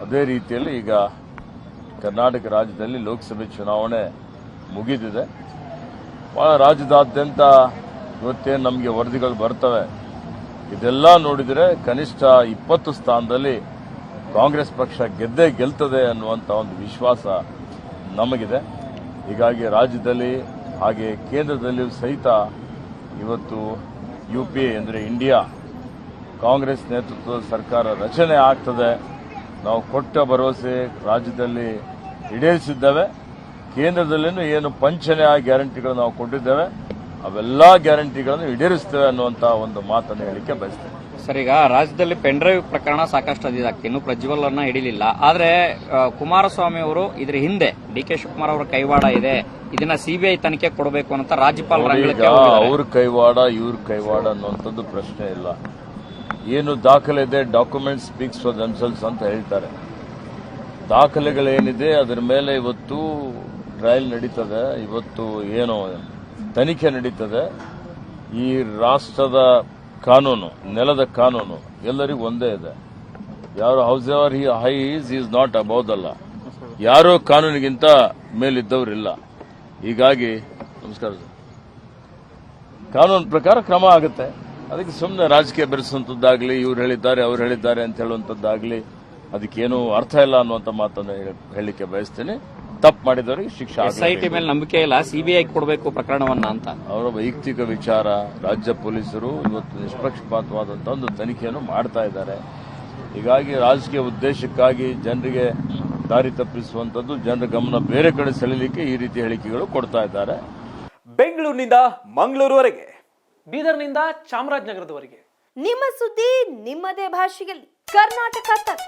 ಅದೇ ರೀತಿಯಲ್ಲಿ ಈಗ ಕರ್ನಾಟಕ ರಾಜ್ಯದಲ್ಲಿ ಲೋಕಸಭೆ ಚುನಾವಣೆ ಮುಗಿದಿದೆ. ಬಹಳ ರಾಜ್ಯದಾದ್ಯಂತ ಇವತ್ತೇನು ನಮಗೆ ವರದಿಗಳು ಬರ್ತವೆ, ಇದೆಲ್ಲ ನೋಡಿದರೆ ಕನಿಷ್ಠ 20 ಸ್ಥಾನದಲ್ಲಿ ಕಾಂಗ್ರೆಸ್ ಪಕ್ಷ ಗೆದ್ದೇ ಗೆಲ್ತದೆ ಅನ್ನುವಂಥ ಒಂದು ವಿಶ್ವಾಸ ನಮಗಿದೆ. ಹೀಗಾಗಿ ರಾಜ್ಯದಲ್ಲಿ ಹಾಗೆ ಕೇಂದ್ರದಲ್ಲಿಯೂ ಸಹಿತ ಇವತ್ತು UPA ಅಂದರೆ ಇಂಡಿಯಾ ಕಾಂಗ್ರೆಸ್ ನೇತೃತ್ವದ ಸರ್ಕಾರ ರಚನೆ ಆಗ್ತದೆ. ನಾವು ಕೊಟ್ಟ ಭರವಸೆ ರಾಜ್ಯದಲ್ಲಿ ಈಡೇರಿಸಿದ್ದೇವೆ. ಕೇಂದ್ರದಲ್ಲಿನೂ ಏನು ಪಂಚನೆಯ ಗ್ಯಾರಂಟಿಗಳು ನಾವು ಕೊಟ್ಟಿದ್ದೇವೆ, ಅವೆಲ್ಲ ಗ್ಯಾರಂಟಿಗಳನ್ನು ಈಡೇರಿಸ್ತೇವೆ ಅನ್ನುವಂಥ ಒಂದು ಮಾತನ್ನು ಹೇಳಿಕೆ ಬಯಸ್ತೇವೆ. ಸರ್, ಈಗ ರಾಜ್ಯದಲ್ಲಿ ಪೆನ್ಡ್ರೈವ್ ಪ್ರಕರಣ ಸಾಕಷ್ಟು ಅದಿದಾಗ್ತಿ, ಇನ್ನು ಪ್ರಜ್ವಲ್ ಅನ್ನ ಹಿಡಿಲಿಲ್ಲ. ಆದ್ರೆ ಕುಮಾರಸ್ವಾಮಿ ಅವರು ಇದ್ರ ಹಿಂದೆ DK ಶಿವಕುಮಾರ್ ಅವರ ಕೈವಾಡ ಇದೆ, ಇದನ್ನ CBI ತನಿಖೆ ಕೊಡಬೇಕು ಅಂತ ರಾಜ್ಯಪಾಲರ ಅವ್ರ ಕೈವಾಡ ಇವ್ರ ಕೈವಾಡ ಅನ್ನುವಂಥದ್ದು ಪ್ರಶ್ನೆ ಇಲ್ಲ. ಏನು ದಾಖಲೆ ಇದೆ, ಡಾಕ್ಯುಮೆಂಟ್ ಸ್ಪೀಕ್ಸ್ ಫಾರ್ ದೆಮ್ಸೆಲ್ಸ್ ಅಂತ ಹೇಳ್ತಾರೆ. ದಾಖಲೆಗಳೇನಿದೆ ಅದರ ಮೇಲೆ ಇವತ್ತು ಟ್ರಯಲ್ ನಡೀತದೆ, ಇವತ್ತು ಏನು ತನಿಖೆ ನಡೀತದೆ. ಈ ರಾಷ್ಟ್ರದ ಕಾನೂನು, ನೆಲದ ಕಾನೂನು ಎಲ್ಲರಿಗೂ ಒಂದೇ ಇದೆ. ಯಾರು house ever high is not above ಅಲ್ಲ, ಯಾರೋ ಕಾನೂನಿಗಿಂತ ಮೇಲಿದ್ದವರಿಲ್ಲ. ಹೀಗಾಗಿ ನಮಸ್ಕಾರ, ಕಾನೂನು ಪ್ರಕಾರ ಕ್ರಮ ಆಗುತ್ತೆ. ಅದಕ್ಕೆ ಸುಮ್ಮನೆ ರಾಜಕೀಯ ಬೆರೆಸುವಂಥದ್ದಾಗಲಿ, ಇವ್ರು ಹೇಳಿದ್ದಾರೆ ಅವ್ರು ಹೇಳಿದ್ದಾರೆ ಅಂತ ಹೇಳುವಂಥದ್ದಾಗಲಿ ಅದಕ್ಕೇನು ಅರ್ಥ ಇಲ್ಲ ಅನ್ನುವಂಥ ಮಾತನ್ನು ಹೇಳಲಿಕ್ಕೆ ಬಯಸ್ತೇನೆ. ತಪ್ಪು ಮಾಡಿದವರಿಗೆ ಶಿಕ್ಷೆ. SIT ಮೇಲೆ ನಂಬಿಕೆ ಇಲ್ಲ, CBI ಕೊಡಬೇಕು ಪ್ರಕರಣವನ್ನ ಅಂತ ಅವರ ವೈಯಕ್ತಿಕ ವಿಚಾರ. ರಾಜ್ಯ ಪೊಲೀಸರು ಇವತ್ತು ನಿಷ್ಪಕ್ಷಪಾತವಾದಂಥ ಒಂದು ತನಿಖೆಯನ್ನು ಮಾಡ್ತಾ ಇದ್ದಾರೆ. ಹೀಗಾಗಿ ರಾಜಕೀಯ ಉದ್ದೇಶಕ್ಕಾಗಿ ಜನರಿಗೆ ದಾರಿ ತಪ್ಪಿಸುವಂಥದ್ದು, ಜನರ ಗಮನ ಬೇರೆ ಕಡೆ ಸೆಳೆಯಲಿಕ್ಕೆ ಈ ರೀತಿ ಹೇಳಿಕೆಗಳು ಕೊಡ್ತಾ ಇದ್ದಾರೆ. ಬೆಂಗಳೂರಿನಿಂದ ಮಂಗಳೂರುವರೆಗೆ, ಬೀದರ್ನಿಂದ ಚಾಮರಾಜನಗರದವರೆಗೆ ನಿಮ್ಮ ಸುದ್ದಿ ನಿಮ್ಮದೇ ಭಾಷೆಯಲ್ಲಿ ಕರ್ನಾಟಕ ತಕ್.